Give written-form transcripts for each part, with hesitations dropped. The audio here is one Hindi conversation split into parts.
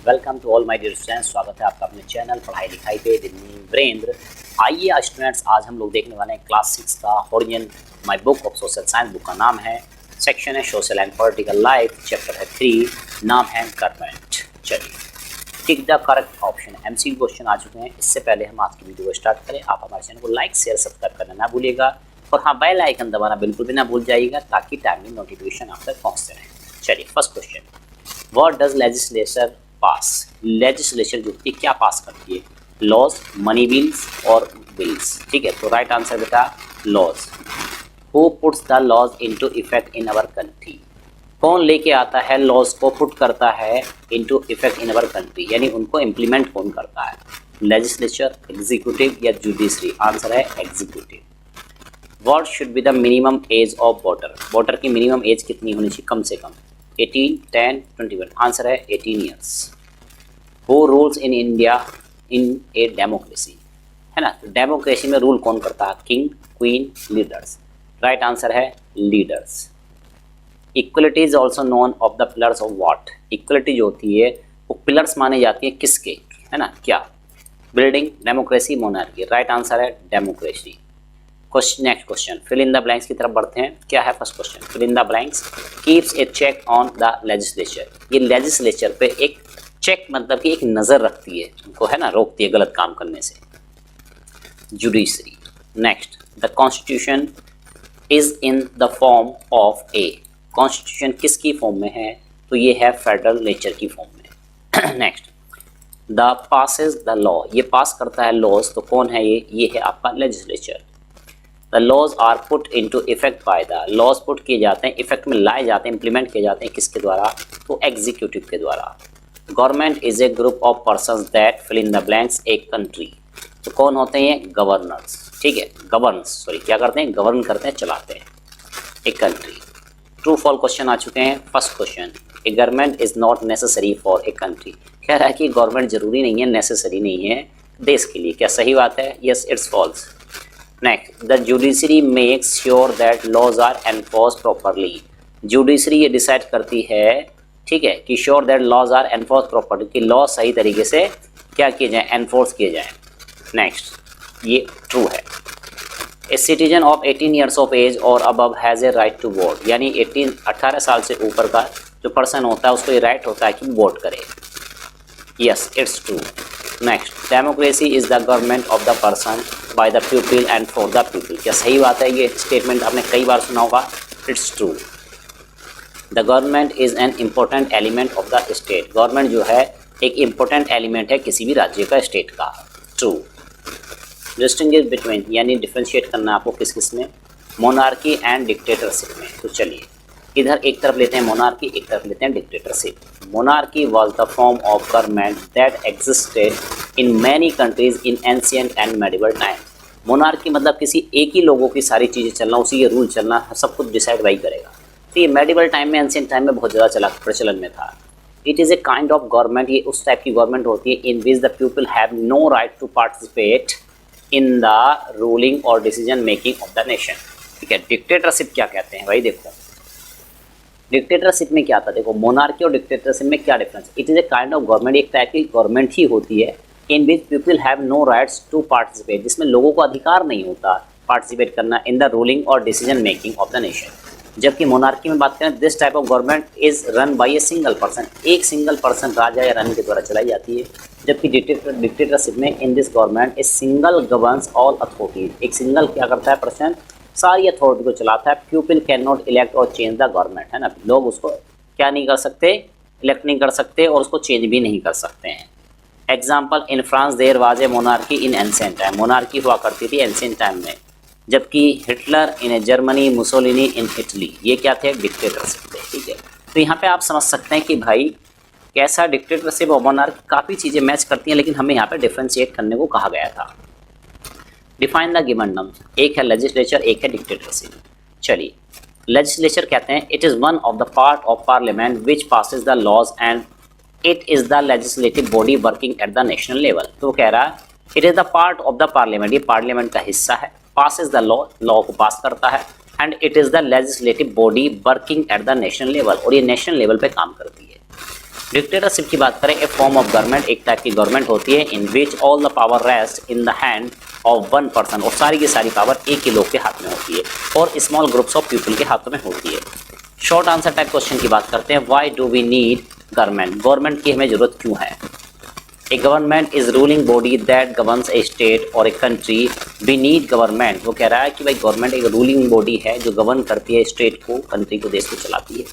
Welcome to all my dear students. स्वागत है आपका अपने चैनल पढ़ाई लिखाई पे विद मी वीरेंद्र। आइए स्टूडेंट्स, आज हम लोग देखने वाले हैं क्लास 6 का origin my book of social science. Book का नाम है, सेक्शन है social and political life, chapter है 3, नाम है गवर्नमेंट। चलिए, tick the correct option. MCQ question आ चुके हैं। इससे पहले हम आज की वीडियो को स्टार्ट करें, आप हमारे चैनल को लाइक शेयर सब्सक्राइब करना ना भूलिएगा और हाँ, बेल आइकन दबाना बिल्कुल भी ना भूल जाइएगा ताकि टाइमली नोटिफिकेशन आप तक पहुँचते रहें। चलिए, first question, what does legislature pass. Legislature जो होती है क्या पास करती है? लॉज, मनी बिल्स और बिल्स। ठीक है, तो राइट आंसर बेटा laws. Who puts the laws into effect in our country. कौन लेके आता है लॉज को, पुट करता है into effect in our country, यानी उनको इम्प्लीमेंट कौन करता है? लेजिस्लेचर, एग्जीक्यूटिव या जुडिशरी? आंसर है executive. What should be the minimum age of voter. Voter की मिनिमम एज कितनी होनी चाहिए? कम से कम 18, 10, 21। आंसर है 18 years. Who rules in India in a democracy, है ना? तो डेमोक्रेसी में रूल कौन करता है? King, queen, leaders. Right answer है leaders. Equality is also known of the pillars of what. Equality जो होती है वो पिलर्स माने जाती है किसके, है ना? क्या? Building, democracy, monarchy. Right answer है democracy. Next question, fill in the blanks की तरफ बढ़ते हैं। क्या है first question? Fill in the blanks. Keeps a check on the legislature. ये लेजिस्लेचर पे एक चेक मतलब कि एक नज़र रखती है, उनको, है ना, रोकती है गलत काम करने से। Judiciary. Next, the constitution is in the form of A. Constitution किसकी फॉर्म में है? तो ये है फेडरल नेचर की फॉर्म में। Next, the passes the law. ये पास करता है लॉज, तो कौन है ये है आपका legislature. The laws are put into effect by the. Laws put किए जाते हैं, इफेक्ट में लाए जाते हैं, इंप्लीमेंट किए जाते हैं किसके द्वारा? तो एग्जीक्यूटिव के द्वारा। Government is a group of persons that fill in the blanks a country. तो कौन होते हैं? गवर्नर्स। ठीक है, क्या करते हैं? गवर्न करते हैं, चलाते हैं एक कंट्री। ट्रू फॉल क्वेश्चन आ चुके हैं। First question, A government is not necessary for a country. कह रहा है कि गवर्नमेंट जरूरी नहीं है, नेसेसरी नहीं है देश के लिए। क्या सही बात है? Yes, it's false. Next, the judiciary makes sure that laws are enforce properly. जुडिशरी ये डिसाइड करती है, ठीक है, कि sure that laws are enforce properly, कि लॉ सही तरीके से क्या किए जाए? एनफोर्स किए जाए। नेक्स्ट, ये ट्रू है। A citizen of 18 years of age और above has a right to vote. यानी 18 साल से ऊपर का जो पर्सन होता है उसको ये राइट होता है कि वोट करे। Yes, it's true. Next, democracy is the government of the person by the people and for the people. क्या सही बात है? ये स्टेटमेंट आपने कई बार सुना होगा। It's true. The government is an important element of the state. Government जो है एक इम्पोर्टेंट एलिमेंट है किसी भी राज्य का, स्टेट का। ट्रू। डिस्टिंग्विश बिटवीन, यानी डिफ्रेंशिएट करना आपको किस किस में? मोनार्की एंड डिक्टेटरशिप में। तो चलिए, इधर एक तरफ लेते हैं मोनार्की, एक तरफ लेते हैं dictatorship. Monarchy was the form of government that existed in many countries in ancient and medieval time. Monarchy मतलब किसी एक ही लोगों की सारी चीज़ें चलना, उसी के रूल चलना, सब कुछ डिसाइड वही करेगा। तो ये मेडिवल टाइम में, एंशिएंट टाइम में बहुत ज़्यादा प्रचलन में था। It is a kind of government, ये उस टाइप की गवर्नमेंट होती है in which the people have no right to participate in the ruling और decision making of the nation. ठीक है, डिक्टेटरशिप क्या कहते हैं भाई? देखो, डिक्टेटरशिप में क्या था? देखो, मोनार्की और डिक्टेटरशिप में क्या difference? It is a kind of government, एक टाइप की गवर्नमेंट ही होती है in which people have no rights to participate, जिसमें लोगों को अधिकार नहीं होता पार्टिसिपेट करना इन द रूलिंग और decision making of the nation. जबकि मोनार्की में बात करें, this type of government is run by a single person. एक सिंगल पर्सन, राजा या रानी के द्वारा चलाई जाती है। जबकि डिक्टेटरशिप में, in this government a single governs all authorities. एक सिंगल क्या करता है पर्सन? सारी अथॉरिटी को चलाता है। People can not elect or change the government, है ना? लोग उसको क्या नहीं कर सकते? इलेक्ट नहीं कर सकते और उसको चेंज भी नहीं कर सकते हैं। Example, in France there was a monarchy in ancient time. Monarchy हुआ करती थी एंशिएंट टाइम में। जबकि Hitler in Germany, Mussolini in Italy, ये क्या थे? डिक्टेटरशिप थे। ठीक है, तो यहाँ पे आप समझ सकते हैं कि भाई कैसा डिक्टेटरशिप और मोनार्की काफ़ी चीज़ें मैच करती हैं, लेकिन हमें यहाँ पे डिफ्रेंशिएट करने को कहा गया था। Define the given terms. एक है लेजिस्लेचर, एक है डिक्टेटरशिप। चलिए, लेजिस्लेचर कहते हैं it is one of the part of parliament which passes the laws and it is the legislative body working at the national level. तो कह रहा है it is the part of the parliament, ये पार्लियामेंट का हिस्सा है। पासिस द लॉ, लॉ को पास करता है। And it is the legislative body working at the national level, और ये नेशनल लेवल पे काम करती है। डिक्टेटरशिप की बात करें, ए फॉर्म ऑफ गवर्नमेंट, एक टाइप की गवर्नमेंट होती है in which all the power rest in the hand of one person, और सारी की सारी पावर एक ही लोग के हाथ में होती है और स्मॉल ग्रुप्स ऑफ पीपल के हाथों में होती है। शॉर्ट आंसर टाइप क्वेश्चन की बात करते हैं, why do we need government, government की हमें जरूरत क्यों है। A government is ruling body that governs a state और a country, we need government. वो कह रहा है कि भाई गवर्नमेंट एक रूलिंग बॉडी है जो गवर्न करती है स्टेट को, कंट्री को, देश को चलाती है।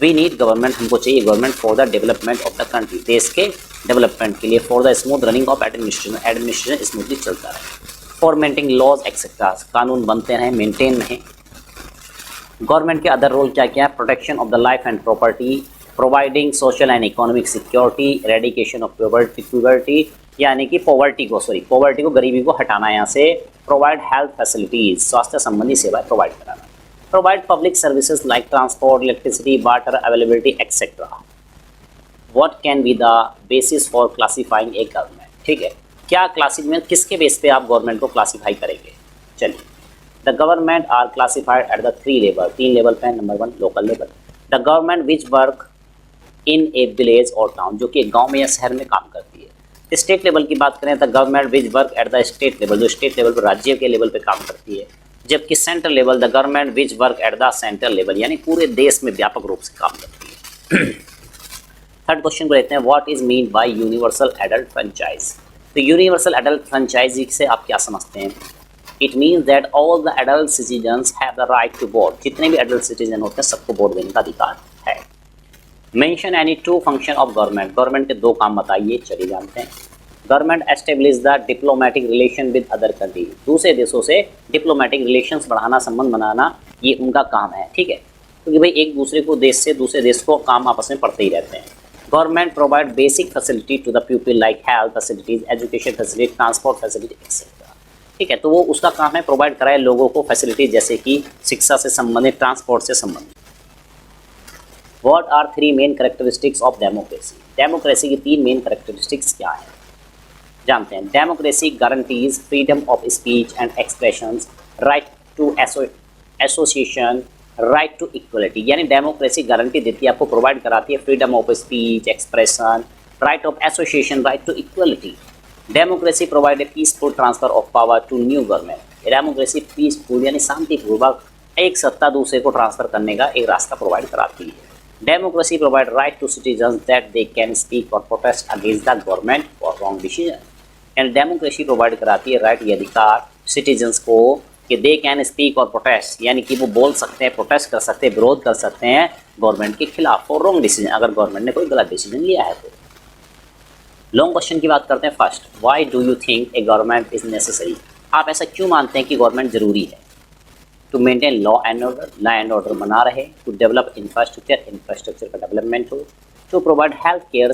वी नीड गवर्नमेंट, हमको चाहिए government for the development of the country, देश के डेवलपमेंट के लिए, for the smooth running of administration, administration smoothly चलता रहे, फॉर मेंटेनिंग लॉज एक्सेट्रा, कानून बनते रहें, मेंटेन रहें। गवर्नमेंट के अदर रोल क्या क्या है, protection of the life and property, providing social and economic security, eradication of poverty, यानी कि पॉवर्टी को, गरीबी को हटाना है यहाँ से, प्रोवाइड हेल्थ फैसिलिटीज, स्वास्थ्य संबंधी सेवाएं प्रोवाइड कराना, provide public services like transport, electricity, water availability etcetera. What can be the basis for classifying A government, ठीक है, क्या क्लासिफिकेशन, किसके बेस पे आप गवर्नमेंट को क्लासीफाई करेंगे। चलिए, the government are classified at the 3 level, 3 level पे। Number 1 local level, the government which work in a village और टाउन, जो कि एक गांव में या शहर में काम करती है। स्टेट लेवल की बात करें, the government which work at the state level, जो स्टेट लेवल पर, राज्य के लेवल पे काम करती है। जबकि central level, the government which work at the central level, यानी पूरे देश में व्यापक रूप से काम करती है। थर्ड क्वेश्चन को लेते हैं, what is mean by universal adult franchise. तो यूनिवर्सल एडल्ट फ्रेंचाइजी से आप क्या समझते हैं। It means that all the adult citizens have the right to vote, जितने भी एडल्ट सिटीजन होते हैं सबको वोट देने का अधिकार है। Mention any 2 function of government, government के 2 काम बताइए। चलिए जानते हैं, government establish the diplomatic relation with other country, दूसरे देशों से डिप्लोमेटिक रिलेशंस बढ़ाना, संबंध बनाना, ये उनका काम है, ठीक है, क्योंकि भाई एक दूसरे को, देश से दूसरे देश को काम आपस में पड़ते ही रहते हैं। Government provide basic facility to the people like health facilities, education facility, transport facility etcetera, ठीक है, तो वो उसका काम है प्रोवाइड कराए लोगों को फैसिलिटी, जैसे कि शिक्षा से संबंधित, ट्रांसपोर्ट से संबंधित। What are 3 main characteristics of democracy, democracy की 3 मेन कैरेक्टरिस्टिक्स क्या है, जानते हैं। Democracy guarantees freedom of speech and expressions, right to association, right to equality, यानी डेमोक्रेसी गारंटी देती है, आपको प्रोवाइड कराती है freedom of speech, expression, right of association, right to equality. Democracy provide a peaceful transfer of power to new government, democracy peaceful यानी शांतिपूर्वक एक सत्ता दूसरे को ट्रांसफर करने का एक रास्ता प्रोवाइड कराती है। Democracy provide right to citizens that they can speak और protest against the government for wrong decision, and democracy provide कराती है राइट, ये अधिकार सिटीजन्स को कि दे कैन स्पीक और प्रोटेस्ट, यानी कि वो बोल सकते हैं, प्रोटेस्ट कर सकते हैं, विरोध कर सकते हैं गवर्नमेंट के खिलाफ फॉर रॉन्ग डिसीजन, अगर गवर्नमेंट ने कोई गलत डिसीजन लिया है तो। लॉन्ग क्वेश्चन की बात करते हैं। First, why do you think a government is necessary, आप ऐसा क्यों मानते हैं कि गवर्नमेंट जरूरी है। To maintain law and order बना रहे, टू डेवलप इंफ्रास्ट्रक्चर का डेवलपमेंट हो, to provide health care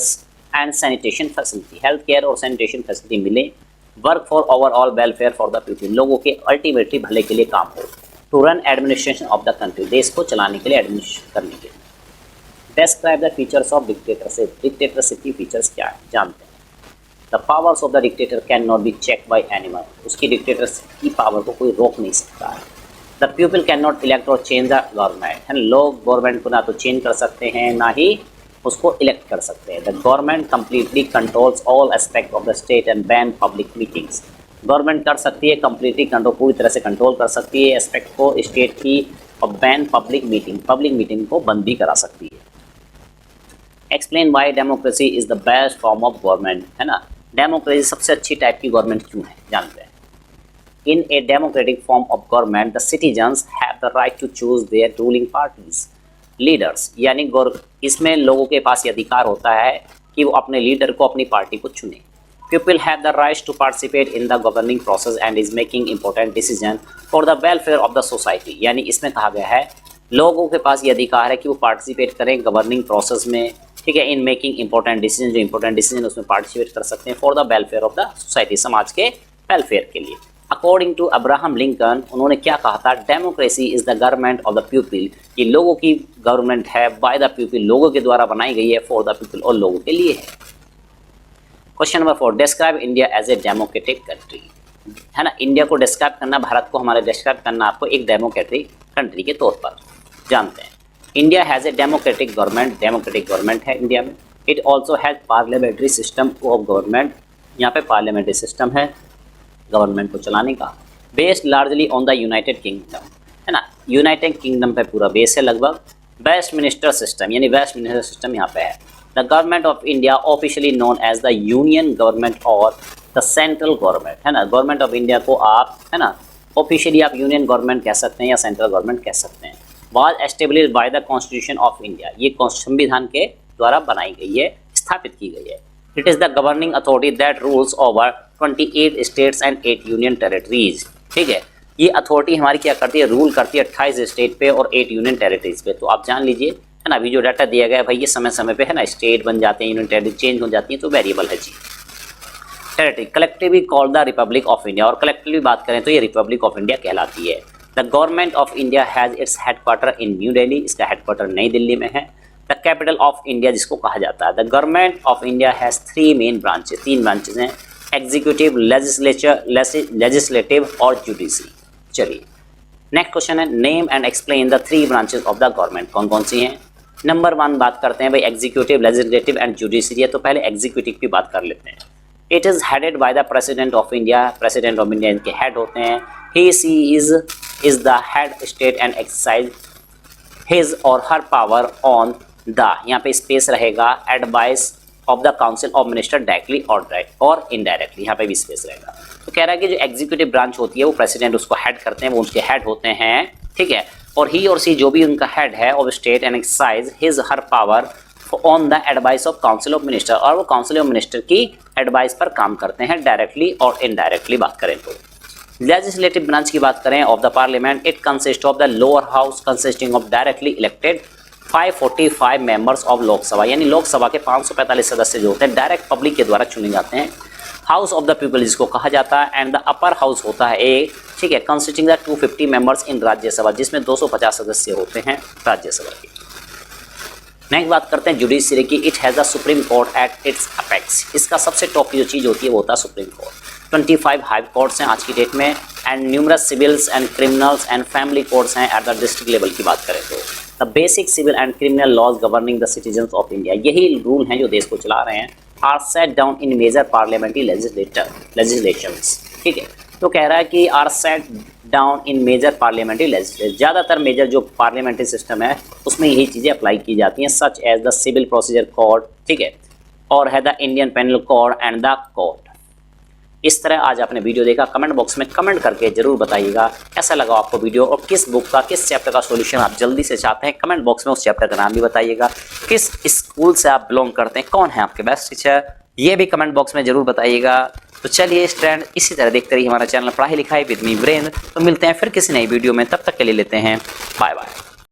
and sanitation facility, health care और सैनिटेशन फैसिलिटी मिले, work for overall welfare for the people, लोगों के अल्टीमेटली भले के लिए काम हो, to run administration of the country, देश को चलाने के लिए, एडमिनिस्ट्रेट करने के लिए। Describe the features of dictatorship, dictatorship की फीचर्स क्या है जानते हैं। The powers of the dictator can not be check by anyone, उसकी डिक्टेटरशिप की पावर को कोई रोक नहीं सकता है। The people can not elect or change the government, है लोग गवर्नमेंट को ना तो चेंज कर सकते हैं ना ही उसको इलेक्ट कर सकते हैं। The government completely controls all aspect of the state and ban public meetings, government कर सकती है कंप्लीटली कंट्रोल, पूरी तरह से कंट्रोल कर सकती है एस्पेक्ट को स्टेट की, और बैन पब्लिक मीटिंग को बंद भी करा सकती है। Explain why democracy is the best form of government, है ना, डेमोक्रेसी सबसे अच्छी टाइप की गवर्नमेंट क्यों है जानते हैं। In a democratic form of government the citizens have the right to choose their ruling parties leaders, यानी इसमें लोगों के पास ये अधिकार होता है कि वो अपने लीडर को, अपनी पार्टी को चुने। People have the right to participate in the governing process and is making important decision for the welfare of the society, यानी इसमें कहा गया है लोगों के पास ये अधिकार है कि वो पार्टिसिपेट करें गवर्निंग प्रोसेस में, ठीक है, इन मेकिंग इंपॉर्टेंट डिसीजन, जो इंपॉर्टेंट डिसीजन उसमें पार्टिसिपेट कर सकते हैं for the welfare of the society, समाज के वेलफेयर के लिए। अकॉर्डिंग टू अब्राहम लिंकन, उन्होंने क्या कहा था, democracy is the government of the people, ये लोगों की गवर्नमेंट है, बाय द पीपल, लोगों के द्वारा बनाई गई है, फॉर द पीपल, और लोगों के लिए है। Question number 4, describe India as a democratic country, है ना, इंडिया को डिस्क्राइब करना, भारत को हमारे डिस्क्राइब करना आपको एक डेमोक्रेटिक कंट्री के तौर पर जानते हैं। India has a democratic government, democratic government है इंडिया में। It also has parliamentary system of government, यहाँ पे पार्लियामेंट्री सिस्टम है गवर्नमेंट को चलाने का, based largely on the United Kingdom, है ना, यूनाइटेड किंगडम पे पूरा बेस है लगभग। वेस्ट मिनिस्टर सिस्टम, यानी वेस्ट मिनिस्टर सिस्टम यहाँ पे है। The government of India officially known as the union government और द सेंट्रल गवर्नमेंट, है ना, गवर्नमेंट ऑफ इंडिया को आप, है ना, ऑफिशियली आप यूनियन गवर्नमेंट कह सकते हैं या सेंट्रल गवर्नमेंट कह सकते हैं। Was established by the constitution of India, ये संविधान के द्वारा बनाई गई है, स्थापित की गई है। It is the governing authority that rules over 28 states and 8 union territories, ठीक है। ये अथॉरिटी हमारी क्या करती है, रूल करती है 28 स्टेट पे और 8 यूनियन टेरिटरीज पे। तो आप जान लीजिए, है ना, अभी जो डाटा दिया गया है भाई, ये समय समय पे, है ना, स्टेट बन जाते हैं, यूनियन टेरिटरी चेंज हो जाती है, तो वेरिएबल है जी। Territory collectively called the Republic of India, और कलेक्टिवली बात करें तो ये रिपब्लिक ऑफ इंडिया कहलाती है। The government of India has its headquarter in New Delhi, इसका हेडक्वार्टर नई दिल्ली में है। द कैपिटल ऑफ इंडिया जिसको कहा जाता है। The government of India has 3 main branches, 3 branches हैं, एग्जीक्यूटिव, लेजिस्लेटिव और जुडिशरी। चलिए नेक्स्ट क्वेश्चन है, name and explain the 3 branches of the government, कौन कौन सी हैं। नंबर 1 बात करते हैं भाई एग्जीक्यूटिव, लेजिस्लेटिव एंड जुडिशरी है, तो पहले एग्जीक्यूटिव की बात कर लेते हैं। It is headed by the President of India, President of India इनके हेड होते हैं। He she is the head state and exercise his और हर पावर ऑन द, यहाँ पे स्पेस रहेगा, advice of the council of minister directly और इनडायरेक्टली, यहाँ पे भी स्पेस रहेगा। तो कह रहा है कि जो एग्जीक्यूटिव ब्रांच होती है वो प्रेसिडेंट उसको हेड करते हैं, वो उनके हेड होते हैं, ठीक है। और ही और सी जो भी उनका हेड है of state and exercise his her power on the advice of council of minister, और वो काउंसिल ऑफ मिनिस्टर की एडवाइस पर काम करते हैं डायरेक्टली और इनडायरेक्टली बात करें तो। लेजिस्लेटिव ब्रांच की बात करें of the parliament, it consist of the lower house consisting of directly elected 545 members of Lok Sabha, यानी लोकसभा के 545 सदस्य जो होते हैं डायरेक्ट पब्लिक के द्वारा चुने जाते हैं। हाउस ऑफ द पीपल जिसको कहा जाता है, एंड द अपर हाउस होता है एक, ठीक है, consisting the 250 members in Rajya Sabha, जिसमें 250 सदस्य होते हैं राज्यसभा के। नेक्स्ट बात करते हैं जुडिशरी की। It has the supreme court at its apex, इसका सबसे टॉप की जो चीज़ होती है वो होता है सुप्रीम कोर्ट। 25 हाई कोर्ट्स हैं आज की डेट में, and numerous civils and criminals and family courts हैं एट द डिस्ट्रिक्ट लेवल की बात करें तो। The basic civil and criminal laws governing the citizens of India, यही रूल हैं जो देश को चला रहे हैं, are set down in major parliamentary legislations, ठीक है। तो कह रहा है कि are set down in major parliamentary legislation, ज़्यादातर मेजर जो पार्लियामेंट्री सिस्टम है उसमें यही चीज़ें अप्लाई की जाती हैं, such as the civil procedure code, ठीक है, और है the Indian penal code and the code. इस तरह आज आपने वीडियो देखा, कमेंट बॉक्स में कमेंट करके जरूर बताइएगा कैसा लगा आपको वीडियो, और किस बुक का, किस चैप्टर का सॉल्यूशन आप जल्दी से चाहते हैं। कमेंट बॉक्स में उस चैप्टर का नाम भी बताइएगा, किस स्कूल से आप बिलोंग करते हैं, कौन है आपके बेस्ट टीचर, ये भी कमेंट बॉक्स में जरूर बताइएगा। तो चलिए स्टूडेंट, इसी तरह देखते रहिए हमारा चैनल पढ़ाई लिखाई विद मी वीरेंद्र। तो मिलते हैं फिर किसी नई वीडियो में, तब तक के लिए लेते हैं बाय बाय।